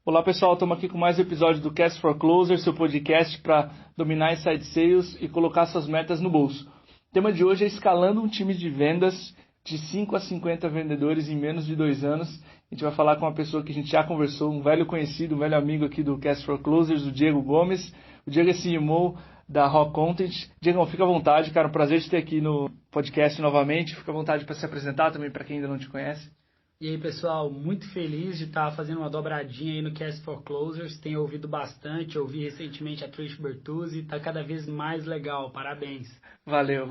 Olá pessoal, estamos aqui com mais um episódio do Cast for Closer, seu podcast para dominar inside sales e colocar suas metas no bolso. O tema de hoje é escalando um time de vendas de 5 a 50 vendedores em menos de 2 anos. A gente vai falar com uma pessoa que a gente já conversou, um velho conhecido, um velho amigo aqui do Cast for Closers, o Diego Gomes. O Diego é CMO da Rock Content. Diego, fica à vontade, cara, um prazer te ter aqui no podcast novamente. Fica à vontade para se apresentar também para quem ainda não te conhece. E aí, pessoal, muito feliz de estar fazendo uma dobradinha aí no Cast for Closers. Tenho ouvido bastante, ouvi recentemente a Trish Bertuzzi, está cada vez mais legal, parabéns. Valeu.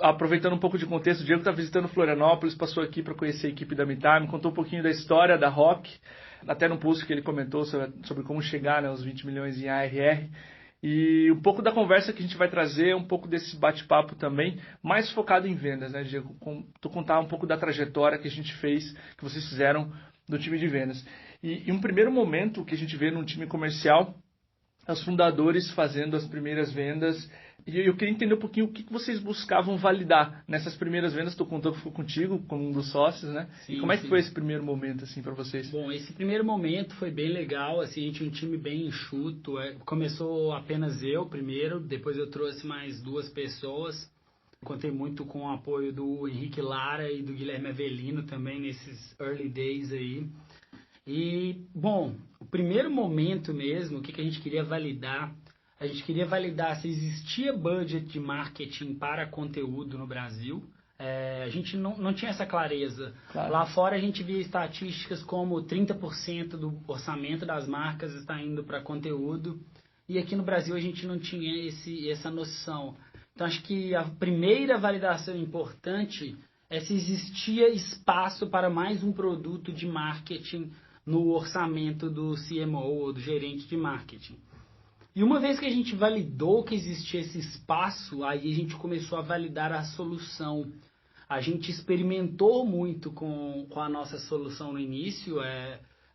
Aproveitando um pouco de contexto, o Diego está visitando Florianópolis, passou aqui para conhecer a equipe da MeTime, contou um pouquinho da história da Rock, até no post que ele comentou sobre como chegar aos 20 milhões em ARR. E um pouco da conversa que a gente vai trazer, um pouco desse bate-papo também, mais focado em vendas, né, Diego? Tu contar um pouco da trajetória que a gente fez, que vocês fizeram no time de vendas. E um primeiro momento que a gente vê num time comercial, os fundadores fazendo as primeiras vendas. E eu queria entender um pouquinho o que vocês buscavam validar nessas primeiras vendas. Tu contou que foi contigo, como um dos sócios, né? Sim, e como é que foi esse primeiro momento, assim, para vocês? Bom, esse primeiro momento foi bem legal, assim, a gente tinha um time bem enxuto. Começou apenas eu primeiro, depois eu trouxe mais 2 pessoas. Contei muito com o apoio do Henrique Lara e do Guilherme Avelino também nesses early days aí. E, bom, o primeiro momento mesmo, o que a gente queria validar? A gente queria validar se existia budget de marketing para conteúdo no Brasil. A gente não tinha essa clareza. Claro. Lá fora a gente via estatísticas como 30% do orçamento das marcas está indo para conteúdo. E aqui no Brasil a gente não tinha essa noção. Então acho que a primeira validação importante é se existia espaço para mais um produto de marketing no orçamento do CMO ou do gerente de marketing. E uma vez que a gente validou que existia esse espaço, aí a gente começou a validar a solução. A gente experimentou muito com a nossa solução no início.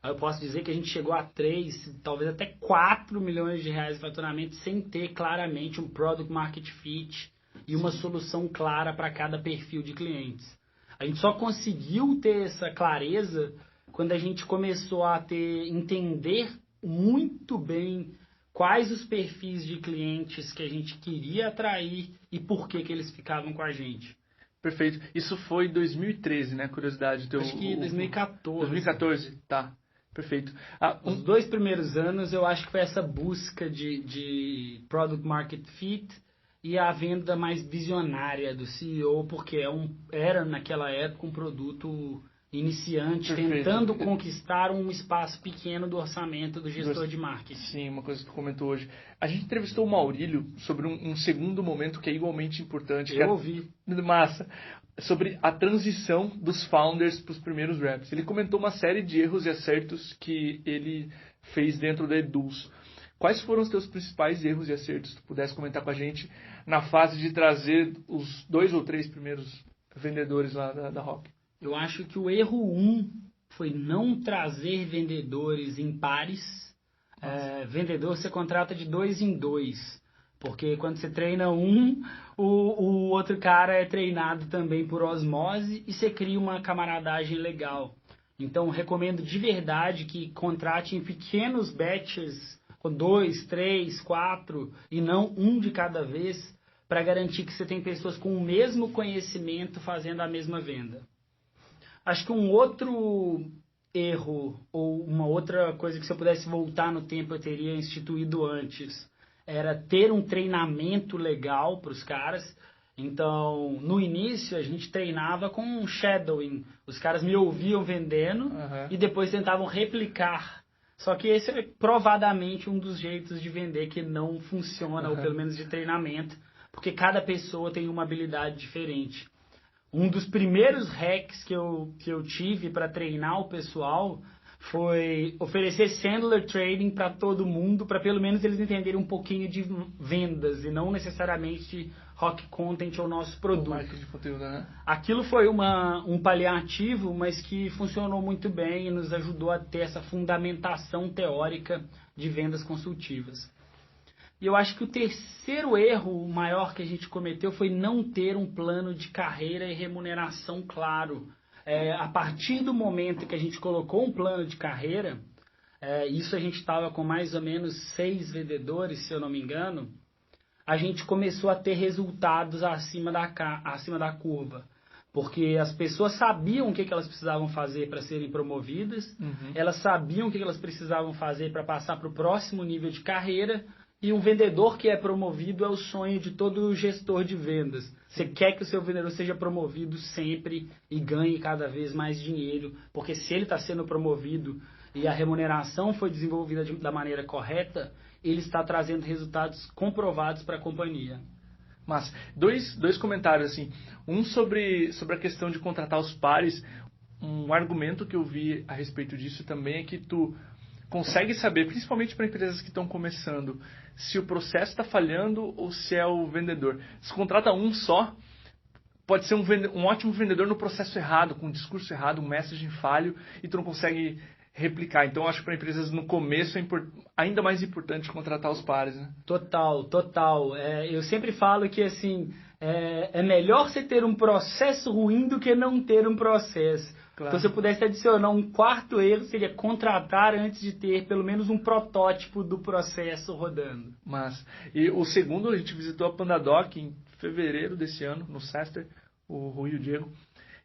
Eu posso dizer que a gente chegou a 3, talvez até 4 milhões de reais de faturamento sem ter claramente um product market fit e uma solução clara para cada perfil de clientes. A gente só conseguiu ter essa clareza quando a gente começou a entender muito bem quais os perfis de clientes que a gente queria atrair e por que eles ficavam com a gente. Perfeito. Isso foi 2013, né? Curiosidade. Acho que 2014. 2014, tá. Perfeito. Os 2 primeiros anos eu acho que foi essa busca de product market fit e a venda mais visionária do CEO, porque era naquela época um produto iniciante, Perfeito. Tentando conquistar um espaço pequeno do orçamento do gestor de marketing. Sim, uma coisa que tu comentou hoje. A gente entrevistou o Maurílio sobre um segundo momento que é igualmente importante. Eu ouvi. Massa. Sobre a transição dos founders para os primeiros reps. Ele comentou uma série de erros e acertos que ele fez dentro da Eduz. Quais foram os teus principais erros e acertos, se tu pudesse comentar com a gente, na fase de trazer os 2 ou 3 primeiros vendedores lá da Rock? Eu acho que o erro 1 foi não trazer vendedores em pares. Vendedor você contrata de 2 em 2. Porque quando você treina o outro cara é treinado também por osmose e você cria uma camaradagem legal. Então, recomendo de verdade que contrate em pequenos batches, com 2, 3, 4 e não um de cada vez, para garantir que você tem pessoas com o mesmo conhecimento fazendo a mesma venda. Acho que um outro erro ou uma outra coisa que se eu pudesse voltar no tempo eu teria instituído antes era ter um treinamento legal para os caras. Então, no início a gente treinava com um shadowing. Os caras me ouviam vendendo e depois tentavam replicar. Só que esse é provadamente um dos jeitos de vender que não funciona, ou pelo menos de treinamento, porque cada pessoa tem uma habilidade diferente. Um dos primeiros hacks que eu tive para treinar o pessoal foi oferecer Sandler Trading para todo mundo, para pelo menos eles entenderem um pouquinho de vendas e não necessariamente Rock Content ou nosso produto. Marketing de conteúdo, né? Aquilo foi um paliativo, mas que funcionou muito bem e nos ajudou a ter essa fundamentação teórica de vendas consultivas. E eu acho que o terceiro erro maior que a gente cometeu foi não ter um plano de carreira e remuneração claro. A partir do momento que a gente colocou um plano de carreira, isso a gente estava com mais ou menos 6 vendedores, se eu não me engano, a gente começou a ter resultados acima da curva. Porque as pessoas sabiam o que elas precisavam fazer para serem promovidas, elas sabiam o que elas precisavam fazer para passar para o próximo nível de carreira, e um vendedor que é promovido é o sonho de todo gestor de vendas. Você quer que o seu vendedor seja promovido sempre e ganhe cada vez mais dinheiro, porque se ele está sendo promovido e a remuneração foi desenvolvida da maneira correta, ele está trazendo resultados comprovados para a companhia. Mas dois comentários, assim. Um sobre a questão de contratar os pares. Um argumento que eu vi a respeito disso também é que tu consegue saber, principalmente para empresas que estão começando, se o processo está falhando ou se é o vendedor. Se contrata um só, pode ser um ótimo vendedor no processo errado, com um discurso errado, um messaging falho, e tu não consegue replicar. Então, acho que para empresas no começo é ainda mais importante contratar os pares, né? Total. Eu sempre falo que, assim, é melhor você ter um processo ruim do que não ter um processo. Claro. Então, se eu pudesse adicionar um quarto erro, seria contratar antes de ter pelo menos um protótipo do processo rodando. E o segundo, a gente visitou a PandaDoc em fevereiro desse ano, no Sester, o Rui e o Diego.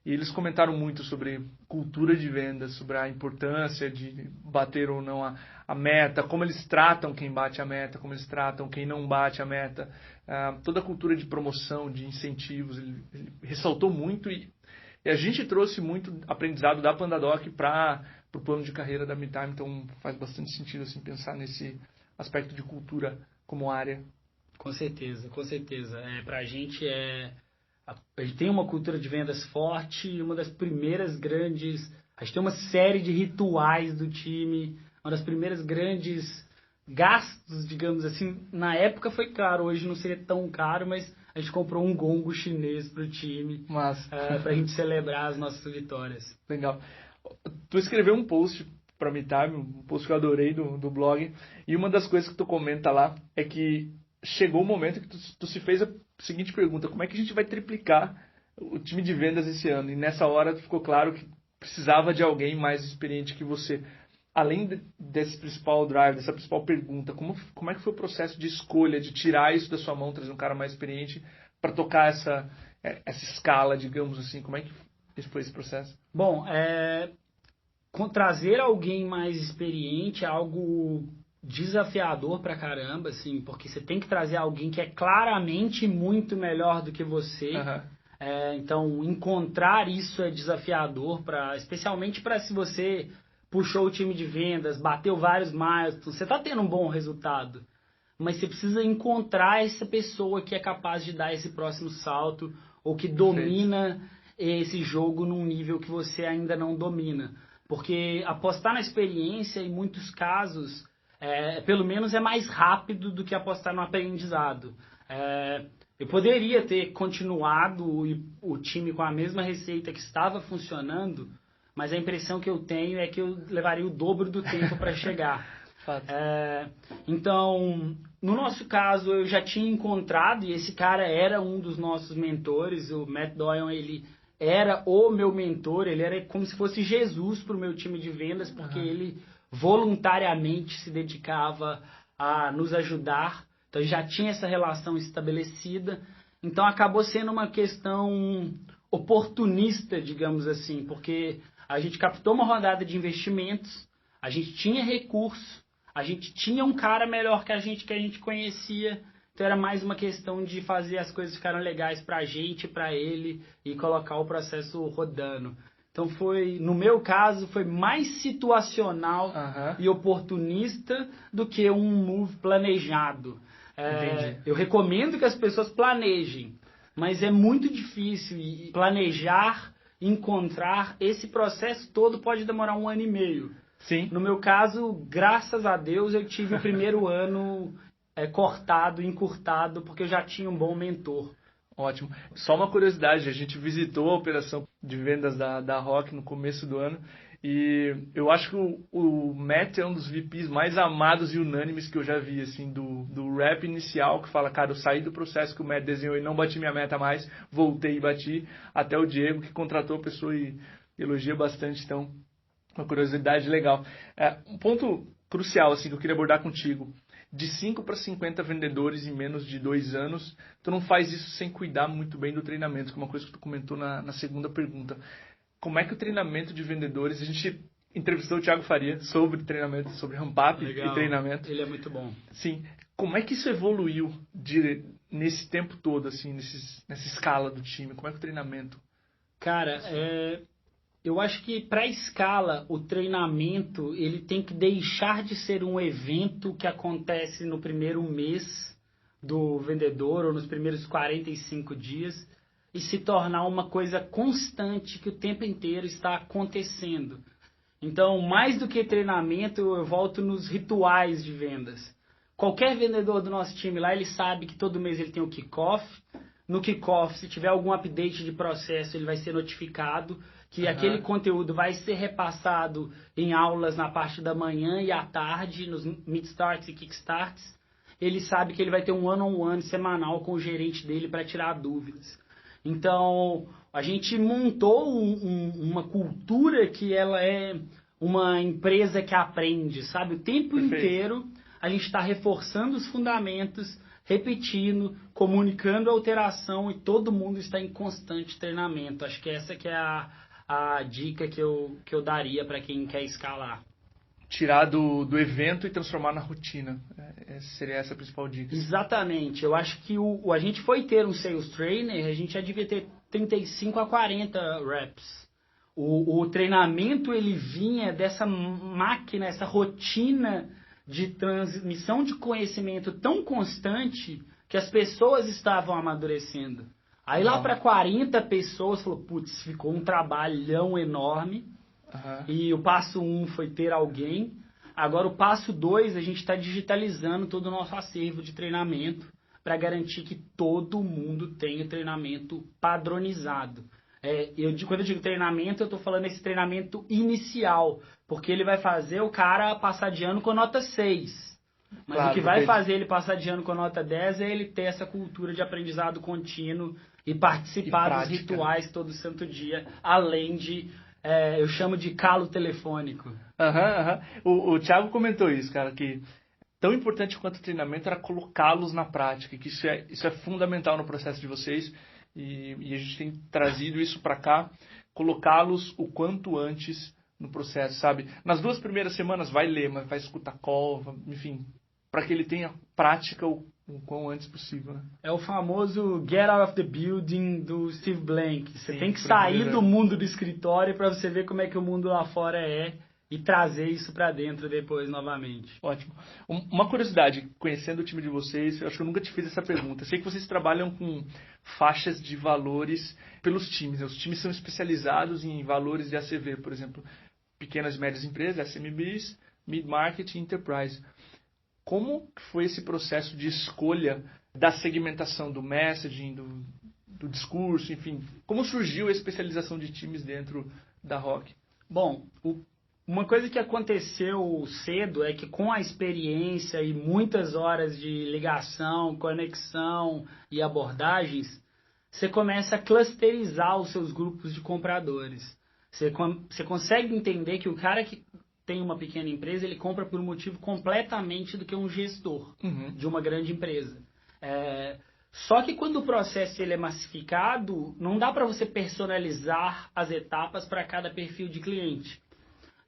E eles comentaram muito sobre cultura de vendas, sobre a importância de bater ou não a meta, como eles tratam quem bate a meta, como eles tratam quem não bate a meta. Toda a cultura de promoção, de incentivos, ele ressaltou muito e a gente trouxe muito aprendizado da PandaDoc para o plano de carreira da MeTime, então faz bastante sentido assim, pensar nesse aspecto de cultura como área. Com certeza. Para a gente a gente tem uma cultura de vendas forte, uma das primeiras grandes... A gente tem uma série de rituais do time, uma das primeiras grandes gastos, digamos assim. Na época foi caro, hoje não seria tão caro, mas a gente comprou um gongo chinês pro time para a gente celebrar as nossas vitórias. Legal. Tu escreveu um post para MeTime, um post que eu adorei do blog, e uma das coisas que tu comenta lá é que chegou o momento que tu se fez a seguinte pergunta: como é que a gente vai triplicar o time de vendas esse ano? E nessa hora ficou claro que precisava de alguém mais experiente que você. Além desse principal drive, dessa principal pergunta, como é que foi o processo de escolha, de tirar isso da sua mão, trazer um cara mais experiente para tocar essa escala, digamos assim? Como é que foi esse processo? Bom, trazer alguém mais experiente é algo desafiador pra caramba, assim, porque você tem que trazer alguém que é claramente muito melhor do que você. Então, encontrar isso é desafiador, especialmente para se você puxou o time de vendas, bateu vários milestones, você está tendo um bom resultado, mas você precisa encontrar essa pessoa que é capaz de dar esse próximo salto ou que domina esse jogo num nível que você ainda não domina. Porque apostar na experiência, em muitos casos, pelo menos é mais rápido do que apostar no aprendizado. Eu poderia ter continuado o time com a mesma receita que estava funcionando, mas a impressão que eu tenho é que eu levaria o dobro do tempo para chegar. Então, no nosso caso, eu já tinha encontrado, e esse cara era um dos nossos mentores, o Matt Doyle, ele era o meu mentor, ele era como se fosse Jesus para o meu time de vendas, porque ele voluntariamente se dedicava a nos ajudar. Então já tinha essa relação estabelecida. Então acabou sendo uma questão oportunista, digamos assim, porque a gente captou uma rodada de investimentos, a gente tinha recurso, a gente tinha um cara melhor que a gente conhecia. Então era mais uma questão de fazer as coisas ficarem legais pra gente, pra ele, e colocar o processo rodando. Então no meu caso, foi mais situacional e oportunista do que um move planejado. Eu recomendo que as pessoas planejem, mas é muito difícil planejar, encontrar. Esse processo todo pode demorar 1 ano e meio. Sim. No meu caso, graças a Deus, eu tive o primeiro ano cortado, encurtado, porque eu já tinha um bom mentor. Ótimo. Só uma curiosidade, a gente visitou a operação de vendas da Rock no começo do ano e eu acho que o Matt é um dos VPs mais amados e unânimes que eu já vi, assim, do rap inicial, que fala, cara, eu saí do processo que o Matt desenhou e não bati minha meta mais, voltei e bati, até o Diego, que contratou a pessoa e elogia bastante, então, uma curiosidade legal. Um ponto crucial, assim, que eu queria abordar contigo. De 5 para 50 vendedores em menos de 2 anos, tu não faz isso sem cuidar muito bem do treinamento, que é uma coisa que tu comentou na segunda pergunta. Como é que o treinamento de vendedores... A gente entrevistou o Thiago Faria sobre treinamento, sobre ramp-up e treinamento. Ele é muito bom. Sim. Como é que isso evoluiu nesse tempo todo, assim, nessa escala do time? Como é que o treinamento... Cara, eu acho que para a escala, o treinamento ele tem que deixar de ser um evento que acontece no primeiro mês do vendedor ou nos primeiros 45 dias e se tornar uma coisa constante que o tempo inteiro está acontecendo. Então, mais do que treinamento, eu volto nos rituais de vendas. Qualquer vendedor do nosso time lá, ele sabe que todo mês ele tem o kickoff. No kickoff, se tiver algum update de processo, ele vai ser notificado que aquele conteúdo vai ser repassado em aulas na parte da manhã e à tarde, nos mid-starts e kickstarts. Ele sabe que ele vai ter um one-on-one semanal com o gerente dele para tirar dúvidas. Então, a gente montou uma cultura que ela é uma empresa que aprende, sabe? O tempo inteiro a gente está reforçando os fundamentos, repetindo, comunicando a alteração e todo mundo está em constante treinamento. Acho que essa que é a dica que eu daria para quem quer escalar. Tirar do evento e transformar na rotina. Seria essa a principal dica. Exatamente. Eu acho que a gente foi ter um sales trainer, a gente já devia ter 35 a 40 reps. O treinamento, ele vinha dessa máquina, essa rotina de transmissão de conhecimento tão constante que as pessoas estavam amadurecendo. Aí lá para 40 pessoas, falou, putz, ficou um trabalhão enorme. E o passo 1 foi ter alguém. Agora o passo 2, a gente está digitalizando todo o nosso acervo de treinamento para garantir que todo mundo tenha treinamento padronizado. Quando eu digo treinamento, eu estou falando esse treinamento inicial, porque ele vai fazer o cara passar de ano com nota 6. Mas claro, o que vai fazer ele passar de ano com nota 10 é ele ter essa cultura de aprendizado contínuo e participar dos rituais todo santo dia, além de... eu chamo de calo telefônico. O Thiago comentou isso, cara, que tão importante quanto o treinamento era colocá-los na prática, que isso é fundamental no processo de vocês e a gente tem trazido isso para cá, colocá-los o quanto antes no processo, sabe? Nas 2 primeiras semanas vai ler, mas vai escutar call, enfim, para que ele tenha prática o quão antes possível, né? É o famoso get out of the building do Steve Blank. Você tem que sair do mundo do escritório para você ver como é que o mundo lá fora é e trazer isso para dentro depois novamente. Ótimo. Uma curiosidade, conhecendo o time de vocês, eu acho que eu nunca te fiz essa pergunta. Eu sei que vocês trabalham com faixas de valores pelos times, né? Os times são especializados em valores de ACV, por exemplo, pequenas e médias empresas, SMBs, mid-market e enterprise. Como foi esse processo de escolha da segmentação do messaging, do discurso, enfim? Como surgiu a especialização de times dentro da Rock? Bom, uma coisa que aconteceu cedo é que com a experiência e muitas horas de ligação, conexão e abordagens, você começa a clusterizar os seus grupos de compradores. Você consegue entender que o cara que tem uma pequena empresa, ele compra por um motivo completamente do que um gestor de uma grande empresa. Só que quando o processo ele é massificado, não dá para você personalizar as etapas para cada perfil de cliente.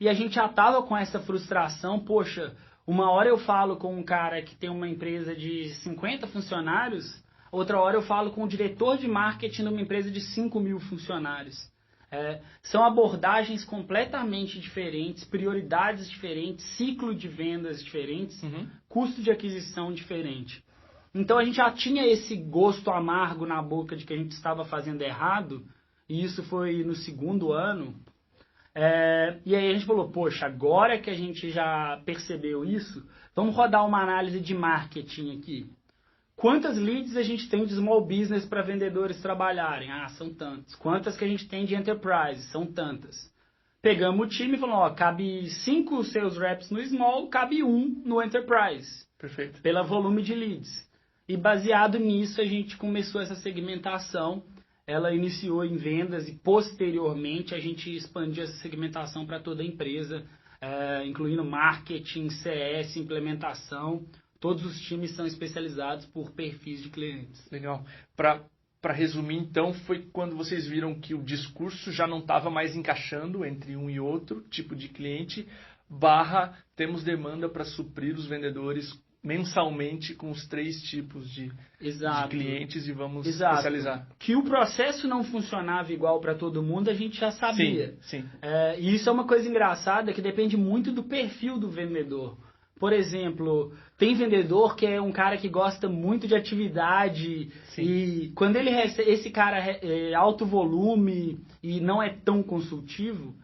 E a gente já estava com essa frustração, poxa, uma hora eu falo com um cara que tem uma empresa de 50 funcionários, outra hora eu falo com o diretor de marketing de uma empresa de 5.000 funcionários. São abordagens completamente diferentes, prioridades diferentes, ciclo de vendas diferentes, custo de aquisição diferente. Então a gente já tinha esse gosto amargo na boca de que a gente estava fazendo errado, e isso foi no 2º ano. E aí a gente falou, poxa, agora que a gente já percebeu isso, vamos rodar uma análise de marketing aqui. Quantas leads a gente tem de small business para vendedores trabalharem? São tantas. Quantas que a gente tem de enterprise? São tantas. Pegamos o time e falamos, cabe 5 sales reps no small, cabe 1 no enterprise. Perfeito. Pelo volume de leads. E baseado nisso, a gente começou essa segmentação. Ela iniciou em vendas e posteriormente a gente expandiu essa segmentação para toda a empresa. incluindo marketing, CS, implementação. Todos os times são especializados por perfis de clientes. Legal. Para resumir, então, foi quando vocês viram que o discurso já não estava mais encaixando entre um e outro tipo de cliente, temos demanda para suprir os vendedores mensalmente com os 3 tipos de clientes e vamos especializar. Que o processo não funcionava igual para todo mundo, a gente já sabia. Sim. E isso é uma coisa engraçada que depende muito do perfil do vendedor. Por exemplo, tem vendedor que é um cara que gosta muito de atividade. Sim. E quando ele recebe, esse cara é alto volume e não é tão consultivo,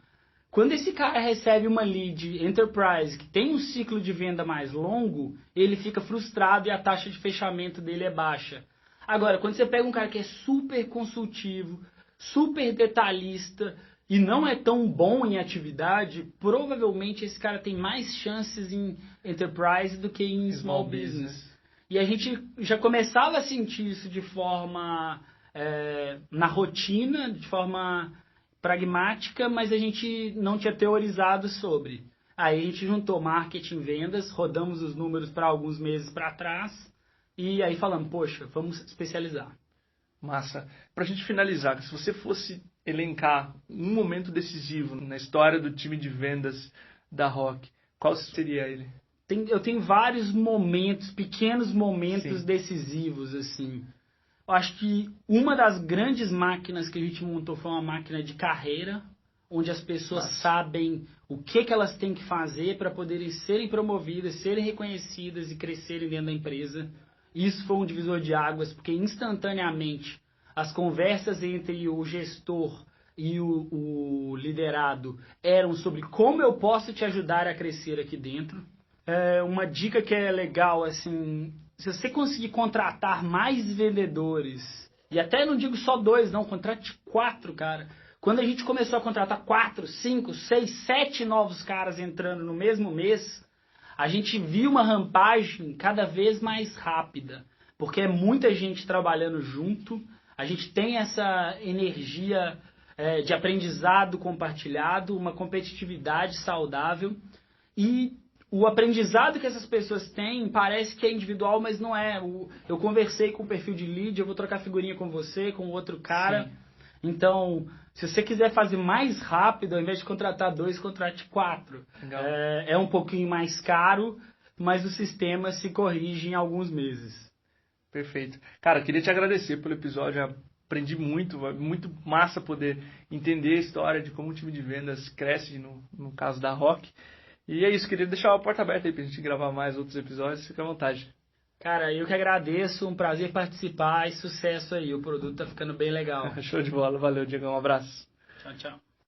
quando esse cara recebe uma lead enterprise que tem um ciclo de venda mais longo, ele fica frustrado e a taxa de fechamento dele é baixa. Agora, quando você pega um cara que é super consultivo, super detalhista e não é tão bom em atividade, provavelmente esse cara tem mais chances em enterprise do que em small business. E a gente já começava a sentir isso de forma na rotina, de forma pragmática, mas a gente não tinha teorizado sobre. Aí a gente juntou marketing e vendas, rodamos os números para alguns meses para trás e aí falamos, poxa, vamos especializar. Massa. Para a gente finalizar, se você fosse elencar um momento decisivo na história do time de vendas da Rock, qual seria ele? Eu tenho vários momentos, pequenos momentos decisivos, assim. Eu acho que uma das grandes máquinas que a gente montou foi uma máquina de carreira, onde as pessoas sabem o que elas têm que fazer para poderem serem promovidas, serem reconhecidas e crescerem dentro da empresa. Isso foi um divisor de águas, porque instantaneamente as conversas entre o gestor e o liderado eram sobre como eu posso te ajudar a crescer aqui dentro. Uma dica que é legal, assim, se você conseguir contratar mais vendedores, e até não digo só 2, não, contrate 4, cara. Quando a gente começou a contratar 4, 5, 6, 7 novos caras entrando no mesmo mês, a gente viu uma rampagem cada vez mais rápida, porque é muita gente trabalhando junto, a gente tem essa energia de aprendizado compartilhado, uma competitividade saudável, e o aprendizado que essas pessoas têm parece que é individual, mas não é. Eu conversei com o perfil de lead, eu vou trocar figurinha com você, com outro cara. Sim. Então, se você quiser fazer mais rápido, ao invés de contratar 2, contrate 4. É um pouquinho mais caro, mas o sistema se corrige em alguns meses. Perfeito. Cara, queria te agradecer pelo episódio. Aprendi muito massa poder entender a história de como o time de vendas cresce, no caso da Rock. E é isso, queria deixar a porta aberta aí pra gente gravar mais outros episódios, fica à vontade. Cara, eu que agradeço, um prazer participar e sucesso aí, o produto tá ficando bem legal. Show de bola, valeu, Diego, um abraço. Tchau, tchau.